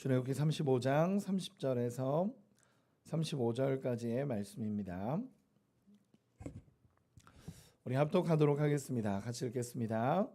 출애굽기 35장 30절에서 35절까지의 말씀입니다. 우리 합독하도록 하겠습니다. 같이 읽겠습니다.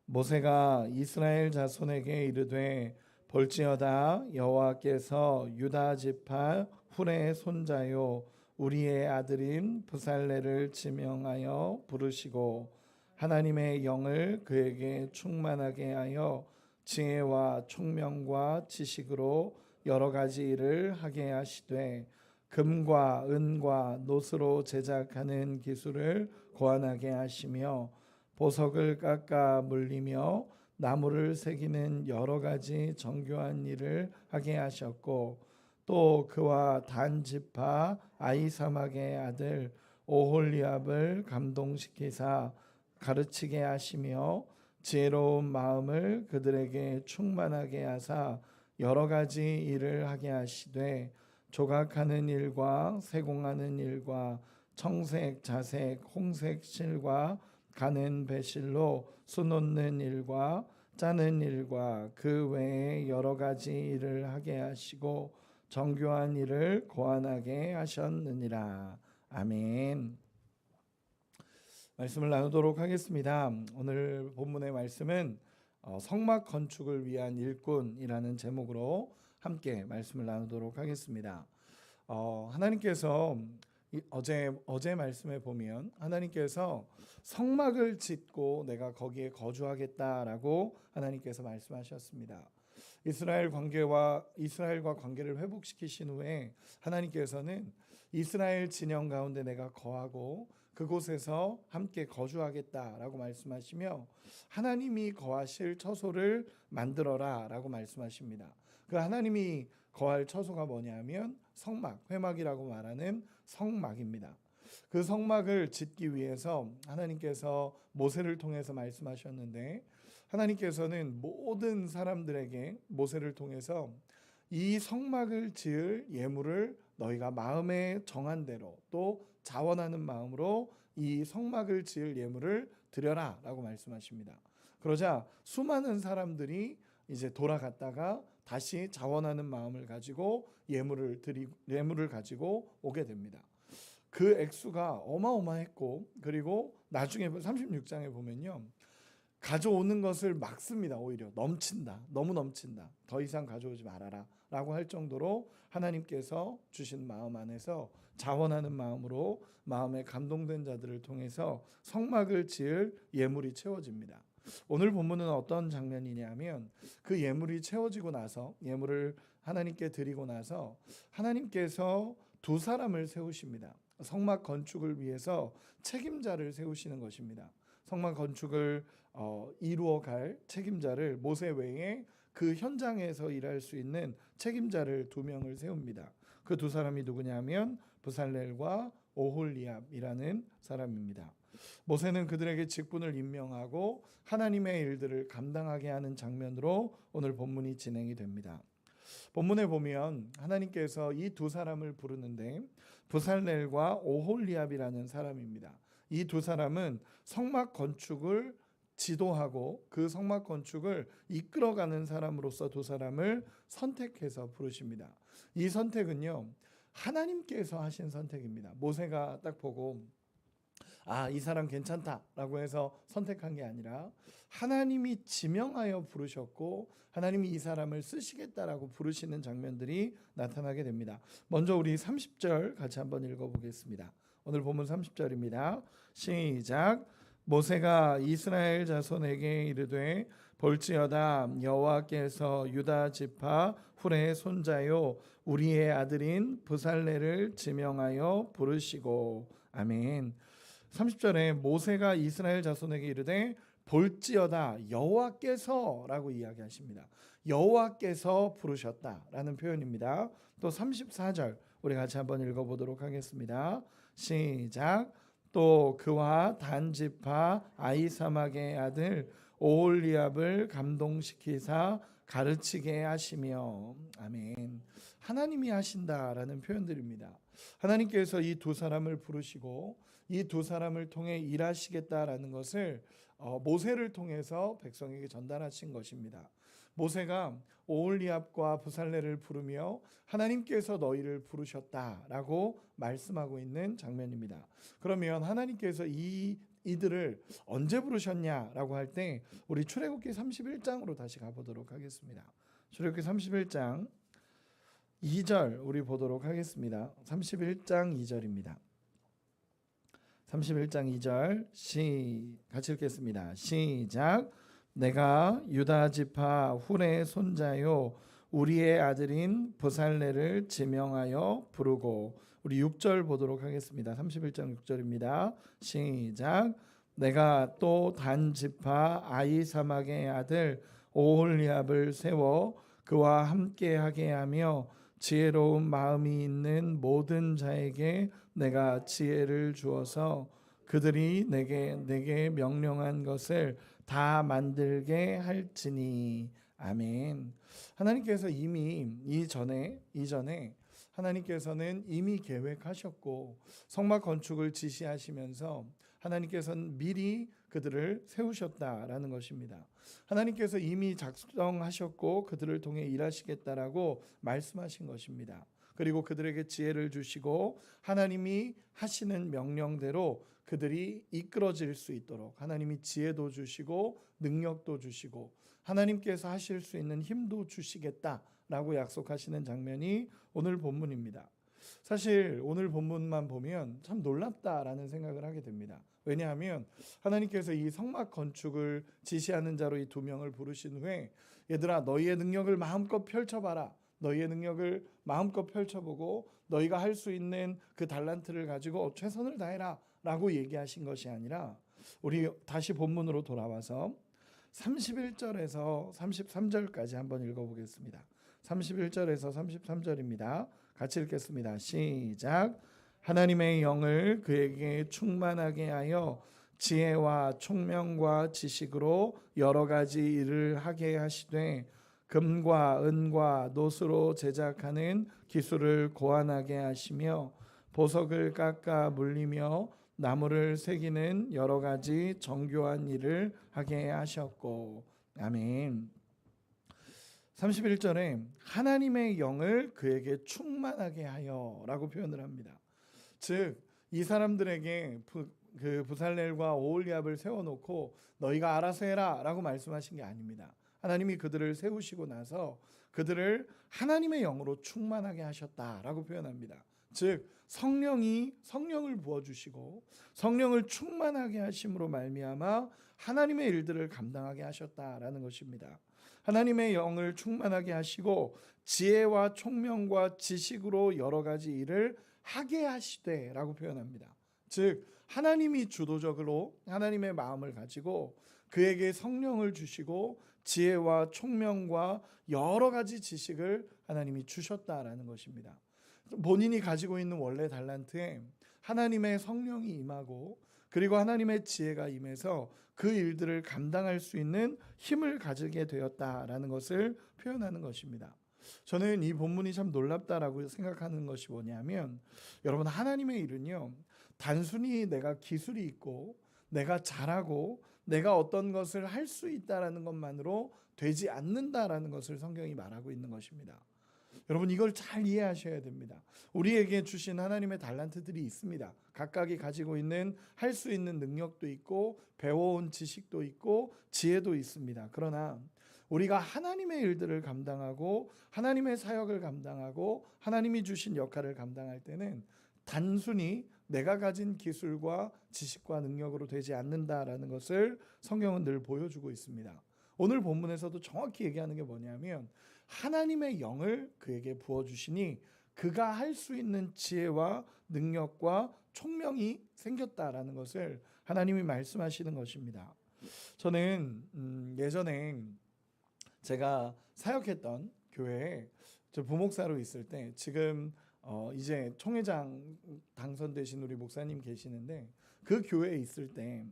모세가 이스라엘 자손에게 이르되 볼지어다 여호와께서 유다 지파 훌의 손자요 우리의 아들인 브살레를 지명하여 부르시고 하나님의 영을 그에게 충만하게 하여 지혜와 총명과 지식으로 여러 가지 일을 하게 하시되 금과 은과 노스로 제작하는 기술을 고안하게 하시며 보석을 깎아 물리며 나무를 새기는 여러 가지 정교한 일을 하게 하셨고 또 그와 단 지파 아히사막의 아들 오홀리압을 감동시키사 가르치게 하시며 지혜로운 마음을 그들에게 충만하게 하사 여러 가지 일을 하게 하시되 조각하는 일과 세공하는 일과 청색, 자색, 홍색 실과 가는 배실로 수놓는 일과 짜는 일과 그 외에 여러 가지 일을 하게 하시고 정교한 일을 고안하게 하셨느니라. 아멘. 말씀을 나누도록 하겠습니다. 오늘 본문의 말씀은 성막 건축을 위한 일꾼이라는 제목으로 함께 말씀을 나누도록 하겠습니다. 하나님께서 어제 말씀에 보면 하나님께서 성막을 짓고 내가 거기에 거주하겠다라고 하나님께서 말씀하셨습니다. 이스라엘과 관계를 회복시키신 후에 하나님께서는 이스라엘 진영 가운데 내가 거하고 그곳에서 함께 거주하겠다라고 말씀하시며 하나님이 거하실 처소를 만들어라 라고 말씀하십니다. 그 하나님이 거할 처소가 뭐냐면 성막, 회막이라고 말하는 성막입니다. 그 성막을 짓기 위해서 하나님께서 모세를 통해서 말씀하셨는데 하나님께서는 모든 사람들에게 모세를 통해서 이 성막을 지을 예물을 너희가 마음에 정한 대로 또 자원하는 마음으로 이 성막을 지을 예물을 드려라 라고 말씀하십니다. 그러자 수많은 사람들이 이제 돌아갔다가 다시 자원하는 마음을 가지고 예물을 가지고 오게 됩니다. 그 액수가 어마어마했고 그리고 나중에 36장에 보면요. 가져오는 것을 막습니다. 오히려 넘친다. 너무 넘친다. 더 이상 가져오지 말아라 라고 할 정도로 하나님께서 주신 마음 안에서 자원하는 마음으로 마음에 감동된 자들을 통해서 성막을 지을 예물이 채워집니다. 오늘 본문은 어떤 장면이냐면 그 예물이 채워지고 나서 예물을 하나님께 드리고 나서 하나님께서 두 사람을 세우십니다. 성막 건축을 위해서 책임자를 세우시는 것입니다. 성막 건축을 이루어갈 책임자를 모세 외에 그 현장에서 일할 수 있는 책임자를 두 명을 세웁니다. 그 두 사람이 누구냐면 브살렐과 오홀리압이라는 사람입니다. 모세는 그들에게 직분을 임명하고 하나님의 일들을 감당하게 하는 장면으로 오늘 본문이 진행이 됩니다. 본문에 보면 하나님께서 이 두 사람을 부르는데 브살렐과 오홀리압이라는 사람입니다. 이 두 사람은 성막 건축을 지도하고 그 성막 건축을 이끌어가는 사람으로서 두 사람을 선택해서 부르십니다. 이 선택은요 하나님께서 하신 선택입니다. 모세가 딱 보고 이 사람 괜찮다라고 해서 선택한 게 아니라 하나님이 지명하여 부르셨고 하나님이 이 사람을 쓰시겠다라고 부르시는 장면들이 나타나게 됩니다. 먼저 우리 30절 같이 한번 읽어보겠습니다. 오늘 본문 30절입니다. 시작. 모세가 이스라엘 자손에게 이르되 볼지어다 여호와께서 유다 지파 훌의 손자요 우리의 아들인 브살레를 지명하여 부르시고 아멘. 30절에 모세가 이스라엘 자손에게 이르되 볼지어다 여호와께서라고 이야기하십니다. 여호와께서 부르셨다라는 표현입니다. 또 34절 우리 같이 한번 읽어보도록 하겠습니다. 시작. 또 그와 단 지파 아히사막의 아들 오홀리압을 감동시키사 가르치게 하시며 아멘. 하나님이 하신다라는 표현들입니다. 하나님께서 이 두 사람을 부르시고 이 두 사람을 통해 일하시겠다라는 것을 모세를 통해서 백성에게 전달하신 것입니다. 모세가 오홀리압과 부살레를 부르며 하나님께서 너희를 부르셨다라고 말씀하고 있는 장면입니다. 그러면 하나님께서 이들을 언제 부르셨냐라고 할 때 우리 출애굽기 31장으로 다시 가보도록 하겠습니다. 출애굽기 31장 2절 우리 보도록 하겠습니다. 31장 2절입니다. 31장 2절 같이 읽겠습니다. 시작. 내가 유다 지파 훌의 손자요 우리의 아들인 부살레를 지명하여 부르고, 우리 6절 보도록 하겠습니다. 31장 6절입니다. 시작. 내가 또 단 지파 아히사막의 아들 오홀리압을 세워 그와 함께하게 하며 지혜로운 마음이 있는 모든 자에게 내가 지혜를 주어서 그들이 내게 명령한 것을 다 만들게 할지니. 아멘. 하나님께서 이미 이전에 하나님께서는 이미 계획하셨고 성막 건축을 지시하시면서 하나님께서는 미리 그들을 세우셨다라는 것입니다. 하나님께서 이미 작정하셨고 그들을 통해 일하시겠다라고 말씀하신 것입니다. 그리고 그들에게 지혜를 주시고 하나님이 하시는 명령대로 그들이 이끌어질 수 있도록 하나님이 지혜도 주시고 능력도 주시고 하나님께서 하실 수 있는 힘도 주시겠다라고 약속하시는 장면이 오늘 본문입니다. 사실 오늘 본문만 보면 참 놀랍다라는 생각을 하게 됩니다. 왜냐하면 하나님께서 이 성막 건축을 지시하는 자로 이 두 명을 부르신 후에 얘들아 너희의 능력을 마음껏 펼쳐봐라. 너희의 능력을 마음껏 펼쳐보고 너희가 할 수 있는 그 달란트를 가지고 최선을 다해라 라고 얘기하신 것이 아니라, 우리 다시 본문으로 돌아와서 31절에서 33절까지 한번 읽어보겠습니다. 31절에서 33절입니다. 같이 읽겠습니다. 시작. 하나님의 영을 그에게 충만하게 하여 지혜와 총명과 지식으로 여러 가지 일을 하게 하시되 금과 은과 노수로 제작하는 기술을 고안하게 하시며 보석을 깎아 물리며 나무를 새기는 여러 가지 정교한 일을 하게 하셨고. 아멘. 31절에 하나님의 영을 그에게 충만하게 하여 라고 표현을 합니다. 즉 이 사람들에게 그 부살렐과 오홀리압을 세워놓고 너희가 알아서 해라 라고 말씀하신 게 아닙니다. 하나님이 그들을 세우시고 나서 그들을 하나님의 영으로 충만하게 하셨다라고 표현합니다. 즉 성령을 부어주시고 성령을 충만하게 하심으로 말미암아 하나님의 일들을 감당하게 하셨다라는 것입니다. 하나님의 영을 충만하게 하시고 지혜와 총명과 지식으로 여러 가지 일을 하게 하시되 라고 표현합니다. 즉 하나님이 주도적으로 하나님의 마음을 가지고 그에게 성령을 주시고 지혜와 총명과 여러 가지 지식을 하나님이 주셨다라는 것입니다. 본인이 가지고 있는 원래 달란트에 하나님의 성령이 임하고 그리고 하나님의 지혜가 임해서 그 일들을 감당할 수 있는 힘을 가지게 되었다라는 것을 표현하는 것입니다. 저는 이 본문이 참 놀랍다라고 생각하는 것이 뭐냐면, 여러분 하나님의 일은요 단순히 내가 기술이 있고 내가 잘하고 내가 어떤 것을 할 수 있다라는 것만으로 되지 않는다라는 것을 성경이 말하고 있는 것입니다. 여러분 이걸 잘 이해하셔야 됩니다. 우리에게 주신 하나님의 달란트들이 있습니다. 각각이 가지고 있는 할 수 있는 능력도 있고 배워온 지식도 있고 지혜도 있습니다. 그러나 우리가 하나님의 일들을 감당하고 하나님의 사역을 감당하고 하나님이 주신 역할을 감당할 때는 단순히 내가 가진 기술과 지식과 능력으로 되지 않는다라는 것을 성경은 늘 보여주고 있습니다. 오늘 본문에서도 정확히 얘기하는 게 뭐냐면 하나님의 영을 그에게 부어주시니 그가 할 수 있는 지혜와 능력과 총명이 생겼다라는 것을 하나님이 말씀하시는 것입니다. 저는 예전에 제가 사역했던 교회에 저 부목사로 있을 때 지금 이제 총회장 당선되신 우리 목사님 계시는데 그 교회에 있을 때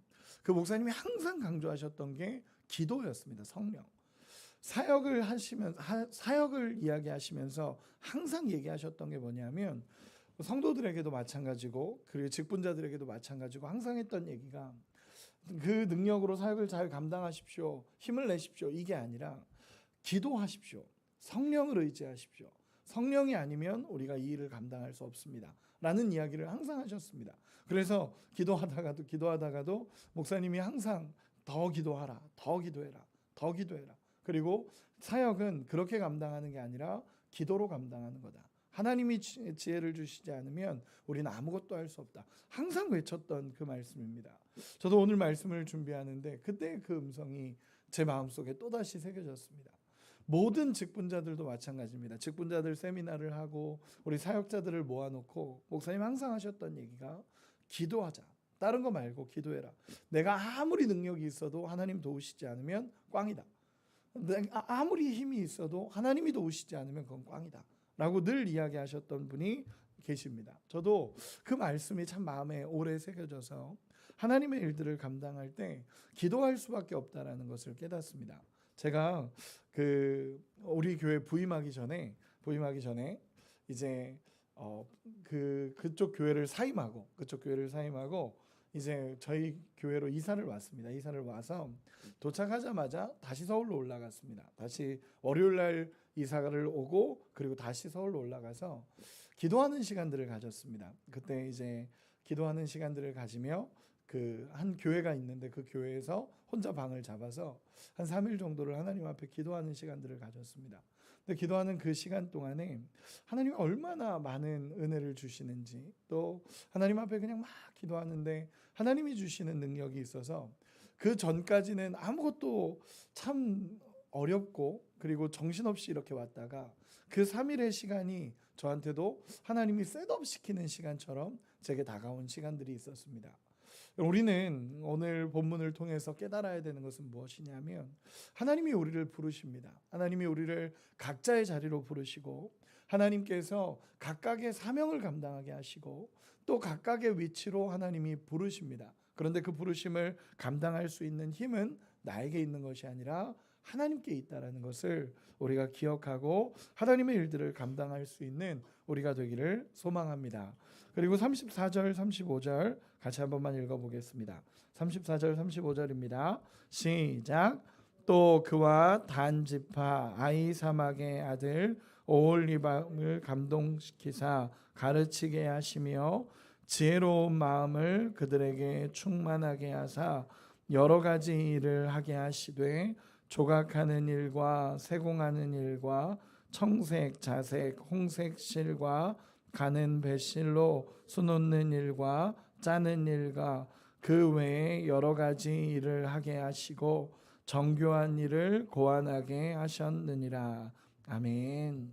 그 목사님이 항상 강조하셨던 게 기도였습니다. 성령. 사역을 이야기하시면서 항상 얘기하셨던 게 뭐냐면 성도들에게도 마찬가지고 그리고 직분자들에게도 마찬가지고 항상 했던 얘기가 그 능력으로 사역을 잘 감당하십시오. 힘을 내십시오. 이게 아니라 기도하십시오. 성령을 의지하십시오. 성령이 아니면 우리가 이 일을 감당할 수 없습니다. 라는 이야기를 항상 하셨습니다. 그래서 기도하다가도 목사님이 항상 더 기도하라, 더 기도해라, 더 기도해라. 그리고 사역은 그렇게 감당하는 게 아니라 기도로 감당하는 거다. 하나님이 지혜를 주시지 않으면 우리는 아무것도 할 수 없다. 항상 외쳤던 그 말씀입니다. 저도 오늘 말씀을 준비하는데 그때 그 음성이 제 마음속에 또다시 새겨졌습니다. 모든 직분자들도 마찬가지입니다. 직분자들 세미나를 하고 우리 사역자들을 모아놓고 목사님 항상 하셨던 얘기가 기도하자. 다른 거 말고 기도해라. 내가 아무리 능력이 있어도 하나님 도우시지 않으면 꽝이다. 아무리 힘이 있어도 하나님이 도우시지 않으면 그건 꽝이다. 라고 늘 이야기하셨던 분이 계십니다. 저도 그 말씀이 참 마음에 오래 새겨져서 하나님의 일들을 감당할 때 기도할 수밖에 없다라는 것을 깨닫습니다. 제가 우리 교회 부임하기 전에 이제 그쪽 교회를 사임하고 이제 저희 교회로 이사를 왔습니다. 이사를 와서 도착하자마자 다시 서울로 올라갔습니다. 다시 월요일 날 이사를 오고 그리고 다시 서울로 올라가서 기도하는 시간들을 가졌습니다. 그때 이제 기도하는 시간들을 가지며 한 교회가 있는데 그 교회에서 혼자 방을 잡아서 한 3일 정도를 하나님 앞에 기도하는 시간들을 가졌습니다. 근데 기도하는 그 시간 동안에 하나님이 얼마나 많은 은혜를 주시는지, 또 하나님 앞에 그냥 막 기도하는데 하나님이 주시는 능력이 있어서 그 전까지는 아무것도 참 어렵고 그리고 정신없이 이렇게 왔다가 그 3일의 시간이 저한테도 하나님이 셋업 시키는 시간처럼 제게 다가온 시간들이 있었습니다. 우리는 오늘 본문을 통해서 깨달아야 되는 것은 무엇이냐면 하나님이 우리를 부르십니다. 하나님이 우리를 각자의 자리로 부르시고 하나님께서 각각의 사명을 감당하게 하시고 또 각각의 위치로 하나님이 부르십니다. 그런데 그 부르심을 감당할 수 있는 힘은 나에게 있는 것이 아니라 하나님께 있다라는 것을 우리가 기억하고 하나님의 일들을 감당할 수 있는 우리가 되기를 소망합니다. 그리고 34절 35절 같이 한 번만 읽어보겠습니다. 34절 35절입니다. 시작. 또 그와 단 지파 아히사막의 아들 오홀리밤을 감동시키사 가르치게 하시며 지혜로운 마음을 그들에게 충만하게 하사 여러 가지 일을 하게 하시되 조각하는 일과 세공하는 일과 청색, 자색, 홍색 실과 가는 배실로 수놓는 일과 짜는 일과 그 외에 여러 가지 일을 하게 하시고 정교한 일을 고안하게 하셨느니라. 아멘.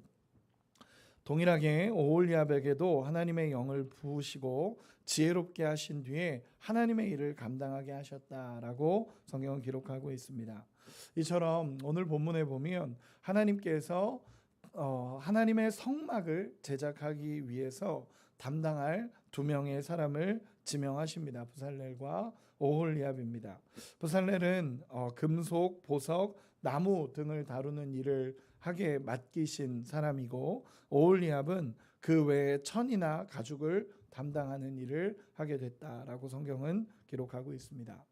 동일하게 오홀리압에게도 하나님의 영을 부으시고 지혜롭게 하신 뒤에 하나님의 일을 감당하게 하셨다라고 성경은 기록하고 있습니다. 이처럼 오늘 본문에 보면 하나님께서 하나님의 성막을 제작하기 위해서 담당할 두 명의 사람을 지명하십니다. 부살렐과 오홀리압입니다. 부살렐은 금속, 보석, 나무 등을 다루는 일을 하게 맡기신 사람이고 오홀리압은 그 외에 천이나 가죽을 담당하는 일을 하게 됐다라고 성경은 기록하고 있습니다.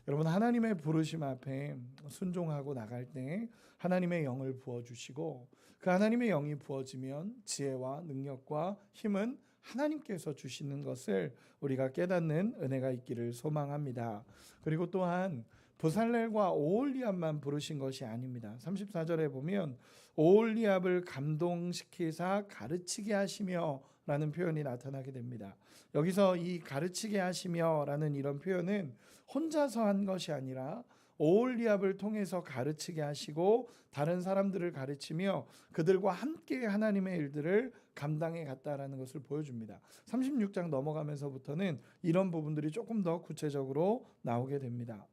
여러분, 하나님의 부르심 앞에 순종하고 나갈 때 하나님의 영을 부어주시고 그 하나님의 영이 부어지면 지혜와 능력과 힘은 하나님께서 주시는 것을 우리가 깨닫는 은혜가 있기를 소망합니다. 그리고 또한 부살렐과 오홀리압만 부르신 것이 아닙니다. 34절에 보면 오홀리압을 감동시키사 가르치게 하시며 라는 표현이 나타나게 됩니다. 여기서 이 가르치게 하시며 라는 이런 표현은 혼자서 한 것이 아니라 오홀리압을 통해서 가르치게 하시고 다른 사람들을 가르치며 그들과 함께 하나님의 일들을 감당해 갔다라는 것을 보여줍니다. 36장 넘어가면서부터는 이런 부분들이 조금 더 구체적으로 나오게 됩니다.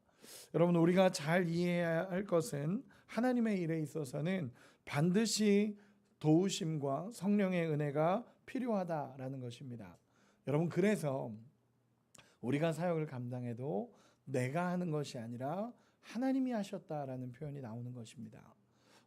여러분, 우리가 잘 이해해야 할 것은 하나님의 일에 있어서는 반드시 도우심과 성령의 은혜가 필요하다라는 것입니다. 여러분, 그래서 우리가 사역을 감당해도 내가 하는 것이 아니라 하나님이 하셨다라는 표현이 나오는 것입니다.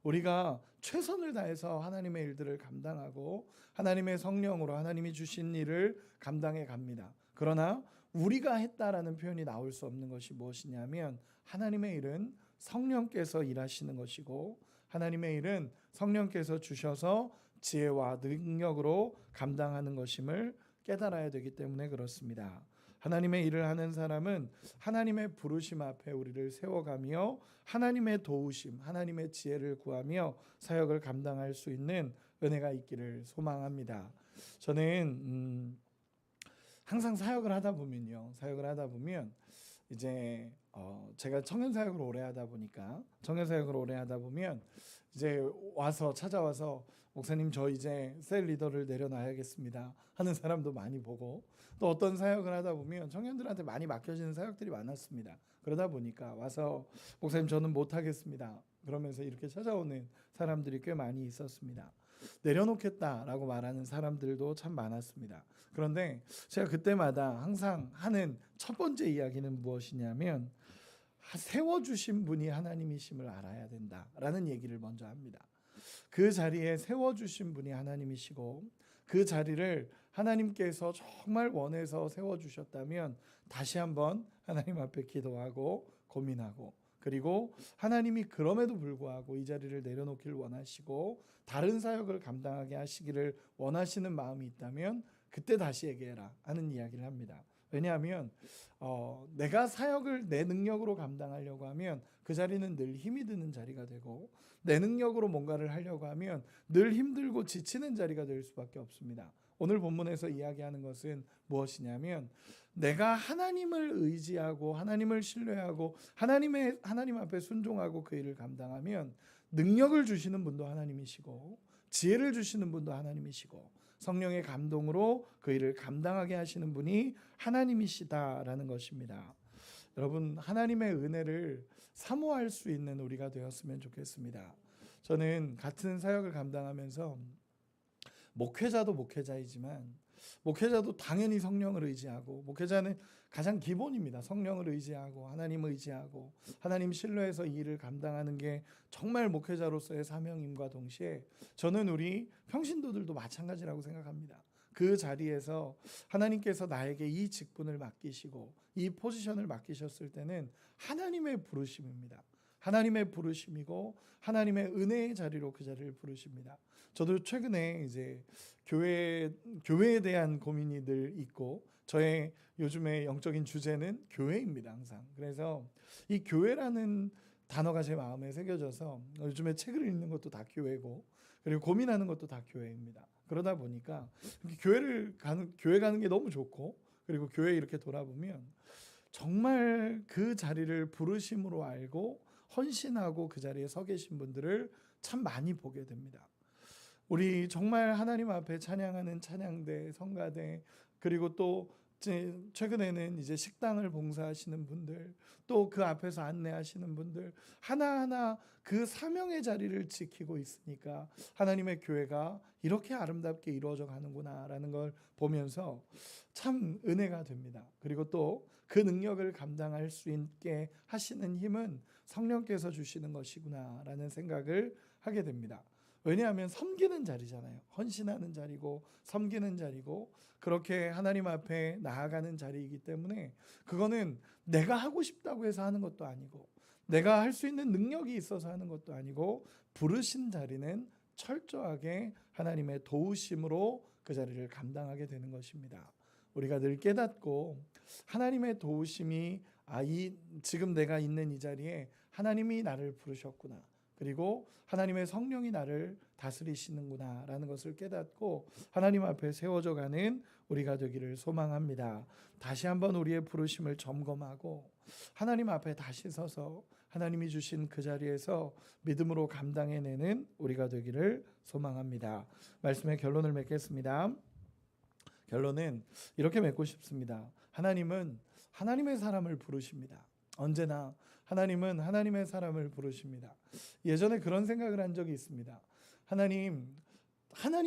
우리가 최선을 다해서 하나님의 일들을 감당하고 하나님의 성령으로 하나님이 주신 일을 감당해 갑니다. 그러나 우리가 했다라는 표현이 나올 수 없는 것이 무엇이냐면 하나님의 일은 성령께서 일하시는 것이고 하나님의 일은 성령께서 주셔서 지혜와 능력으로 감당하는 것임을 깨달아야 되기 때문에 그렇습니다. 하나님의 일을 하는 사람은 하나님의 부르심 앞에 우리를 세워가며 하나님의 도우심, 하나님의 지혜를 구하며 사역을 감당할 수 있는 은혜가 있기를 소망합니다. 저는 항상 사역을 하다 보면 이제 제가 청년 사역을 오래 하다 보면 이제 찾아와서 목사님 저 이제 셀 리더를 내려놔야겠습니다 하는 사람도 많이 보고, 또 어떤 사역을 하다 보면 청년들한테 많이 맡겨지는 사역들이 많았습니다. 그러다 보니까 와서 목사님 저는 못하겠습니다 그러면서 이렇게 찾아오는 사람들이 꽤 많이 있었습니다. 내려놓겠다라고 말하는 사람들도 참 많았습니다. 그런데 제가 그때마다 항상 하는 첫 번째 이야기는 무엇이냐면, 세워주신 분이 하나님이심을 알아야 된다라는 얘기를 먼저 합니다. 그 자리에 세워주신 분이 하나님이시고, 그 자리를 하나님께서 정말 원해서 세워주셨다면 다시 한번 하나님 앞에 기도하고 고민하고, 그리고 하나님이 그럼에도 불구하고 이 자리를 내려놓기를 원하시고 다른 사역을 감당하게 하시기를 원하시는 마음이 있다면 그때 다시 얘기해라 하는 이야기를 합니다. 왜냐하면 내가 사역을 내 능력으로 감당하려고 하면 그 자리는 늘 힘이 드는 자리가 되고, 내 능력으로 뭔가를 하려고 하면 늘 힘들고 지치는 자리가 될 수밖에 없습니다. 오늘 본문에서 이야기하는 것은 무엇이냐면, 내가 하나님을 의지하고 하나님을 신뢰하고 하나님 앞에 순종하고 그 일을 감당하면 능력을 주시는 분도 하나님이시고 지혜를 주시는 분도 하나님이시고 성령의 감동으로 그 일을 감당하게 하시는 분이 하나님이시다라는 것입니다. 여러분, 하나님의 은혜를 사모할 수 있는 우리가 되었으면 좋겠습니다. 저는 같은 사역을 감당하면서 목회자도 목회자이지만 목회자도 당연히 성령을 의지하고, 목회자는 가장 기본입니다. 성령을 의지하고 하나님을 의지하고 하나님 신뢰해서 이 일을 감당하는 게 정말 목회자로서의 사명임과 동시에 저는 우리 평신도들도 마찬가지라고 생각합니다. 그 자리에서 하나님께서 나에게 이 직분을 맡기시고 이 포지션을 맡기셨을 때는 하나님의 부르심입니다. 하나님의 부르심이고 하나님의 은혜의 자리로 그 자리를 부르십니다. 저도 최근에 이제 교회에 대한 고민이 늘 있고, 저의 요즘의 영적인 주제는 교회입니다, 항상. 그래서 이 교회라는 단어가 제 마음에 새겨져서 요즘에 책을 읽는 것도 다 교회고, 그리고 고민하는 것도 다 교회입니다. 그러다 보니까 교회 가는 게 너무 좋고, 그리고 교회 이렇게 돌아보면 정말 그 자리를 부르심으로 알고 헌신하고 그 자리에 서 계신 분들을 참 많이 보게 됩니다. 우리 정말 하나님 앞에 찬양하는 찬양대, 성가대, 그리고 또 최근에는 이제 식당을 봉사하시는 분들, 또 그 앞에서 안내하시는 분들, 하나하나 그 사명의 자리를 지키고 있으니까 하나님의 교회가 이렇게 아름답게 이루어져 가는구나라는 걸 보면서 참 은혜가 됩니다. 그리고 또 그 능력을 감당할 수 있게 하시는 힘은 성령께서 주시는 것이구나라는 생각을 하게 됩니다. 왜냐하면 섬기는 자리잖아요. 헌신하는 자리고 섬기는 자리고 그렇게 하나님 앞에 나아가는 자리이기 때문에 그거는 내가 하고 싶다고 해서 하는 것도 아니고 내가 할 수 있는 능력이 있어서 하는 것도 아니고, 부르신 자리는 철저하게 하나님의 도우심으로 그 자리를 감당하게 되는 것입니다. 우리가 늘 깨닫고 하나님의 도우심이 지금 내가 있는 이 자리에 하나님이 나를 부르셨구나, 그리고 하나님의 성령이 나를 다스리시는구나 라는 것을 깨닫고 하나님 앞에 세워져 가는 우리가 되기를 소망합니다. 다시 한번 우리의 부르심을 점검하고 하나님 앞에 다시 서서 하나님이 주신 그 자리에서 믿음으로 감당해내는 우리가 되기를 소망합니다. 말씀의 결론을 맺겠습니다. 결론은 이렇게 맺고 싶습니다. 하나님은 하나님의 사람을 부르십니다. 언제나 하나님은 하나님의 사람을 부르십니다. 예전에 그런 생각을 한 적이 있습니다. 하나님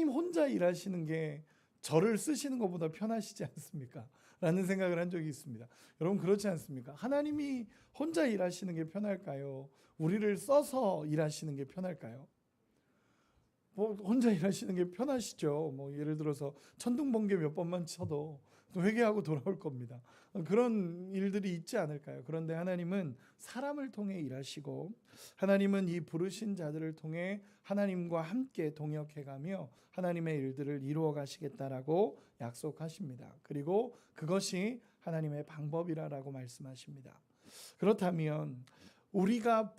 혼자 일하시는 게 저를 쓰시는 것보다 편하시지 않습니까? 라는 생각을 한 적이 있습니다. 여러분, 그렇지 않습니까? 하나님이 혼자 일하시는 게 편할까요? 우리를 써서 일하시는 게 편할까요? 혼자 일하시는 게 편하시죠. 예를 들어서 천둥번개 몇 번만 쳐도 또 회개하고 돌아올 겁니다. 그런 일들이 있지 않을까요? 그런데 하나님은 사람을 통해 일하시고 하나님은 이 부르신 자들을 통해 하나님과 함께 동역해가며 하나님의 일들을 이루어 가시겠다라고 약속하십니다. 그리고 그것이 하나님의 방법이라고 말씀하십니다. 그렇다면 우리가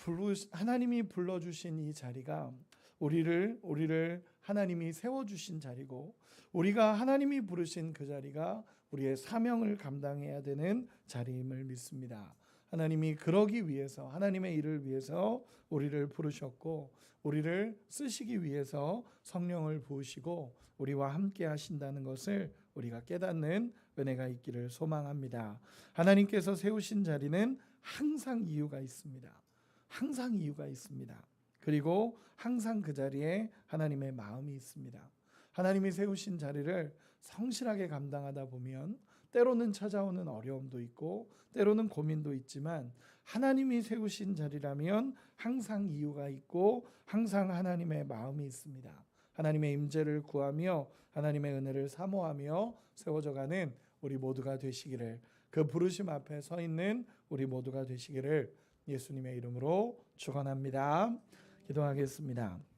하나님이 불러주신 이 자리가 우리를 하나님이 세워주신 자리고 우리가 하나님이 부르신 그 자리가 우리의 사명을 감당해야 되는 자리임을 믿습니다. 하나님이 그러기 위해서 하나님의 일을 위해서 우리를 부르셨고 우리를 쓰시기 위해서 성령을 부으시고 우리와 함께 하신다는 것을 우리가 깨닫는 은혜가 있기를 소망합니다. 하나님께서 세우신 자리는 항상 이유가 있습니다. 항상 이유가 있습니다. 그리고 항상 그 자리에 하나님의 마음이 있습니다. 하나님이 세우신 자리를 성실하게 감당하다 보면 때로는 찾아오는 어려움도 있고 때로는 고민도 있지만 하나님이 세우신 자리라면 항상 이유가 있고 항상 하나님의 마음이 있습니다. 하나님의 임재를 구하며 하나님의 은혜를 사모하며 세워져가는 우리 모두가 되시기를, 그 부르심 앞에 서 있는 우리 모두가 되시기를 예수님의 이름으로 축원합니다. 기도하겠습니다.